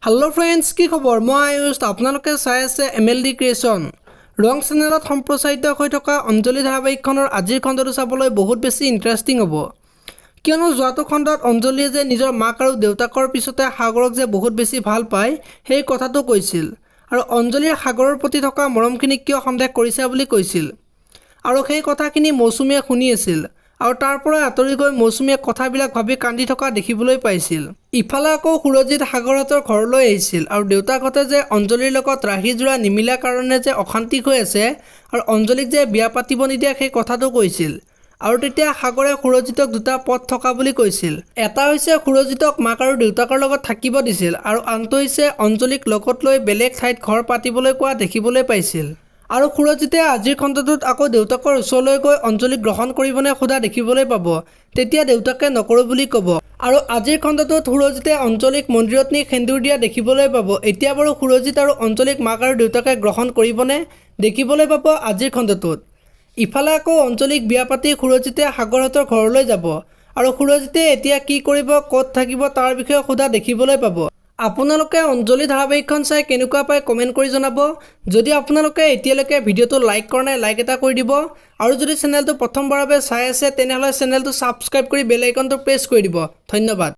Hello friends की खबर मैं आयुष आपनालोके चाই আছে MLD क्रिएशन रंग चेनेলত सम्प्रचारित হৈ থকা অঞ্জলি ধাৰাবাহিকখনৰ আজিৰ খণ্ডটো চাবলৈ বহুত বেছি ইন্টাৰেষ্টিং হ'ব কিয়নো যোৱাটো খণ্ডত অঞ্জলিয়ে যে নিজৰ মাক আৰু দেউতাকৰ পিছতে সাগৰক যে বহুত বেছি ভাল পায় সেই কথাটো কৈছিল আৰু অঞ্জলিৰ সাগৰৰ প্ৰতি থকা মৰমখিনি কিয় সন্দেহ কৰিছে বুলি কৈছিল আৰু সেই কথাখিনি মৌচুমীয়ে শুনি আছিল আৰু তাৰ পৰা আঁতৰি গৈ মৌচুমীয়ে কথাবিলাক ভাবি কান্দি থকা দেখিবলৈ পাইছিল ইফালে আকৌ সুৰজিত সাগৰহঁতৰ ঘৰলৈ আহিছিল আৰু দেউতাকহঁতে যে অঞ্জলিৰ লগত ৰাহি জোৰা নিমিলা কাৰণে যে অশান্তি হৈ আছে আৰু অঞ্জলিক যে বিয়া পাতিব নিদিয়া সেই কথাটো কৈছিল আৰু তেতিয়া সাগৰে সুৰজিতক দুটা পথ থকা বুলি কৈছিল এটা হৈছে সুৰজিতক মাক আৰু দেউতাকৰ লগত থাকিব দিছিল আৰু আনটো হৈছে অঞ্জলিক লগত লৈ বেলেগ ঠাইত ঘৰ পাতিবলৈ কোৱা দেখিবলৈ পাইছিল আৰু সুৰজিতে আজিৰ খণ্ডটোত আকৌ দেউতাকৰ ওচৰলৈ গৈ অঞ্জলিক গ্ৰহণ কৰিবনে সোধা দেখিবলৈ পাব তেতিয়া দেউতাকে নকৰো বুলি ক'ব আৰু আজিৰ খণ্ডটোত সুৰজিতে অঞ্জলিক মন্দিৰত নি সেন্দুৰ দিয়া দেখিবলৈ পাব এতিয়া বাৰু সুৰজিত আৰু অঞ্জলিক মাক আৰু দেউতাকে গ্ৰহণ কৰিবনে দেখিবলৈ পাব আজিৰ খণ্ডটোত ইফালে আকৌ অঞ্জলিক বিয়া পাতি সুৰজিতে সাগৰহঁতৰ ঘৰলৈ যাব আৰু সুৰজিতে এতিয়া কি কৰিব ক'ত থাকিব তাৰ বিষয়ে সোধা দেখিবলৈ পাব আপোনালোকে অঞ্জলি ধাৰাবাহিকখন চাই কেনেকুৱা পায় কমেন্ট কৰি জনাব যদি আপোনালোকে এতিয়ালৈকে ভিডিঅটো লাইক কৰা নাই লাইক এটা কৰি দিব আৰু যদি চেনেলটো প্ৰথমবাৰৰ বাবে চাই আছে তেনেহলে চেনেলটো সাবস্ক্ৰাইব কৰি বেল আইকনটো প্ৰেছ কৰি দিব ধন্যবাদ।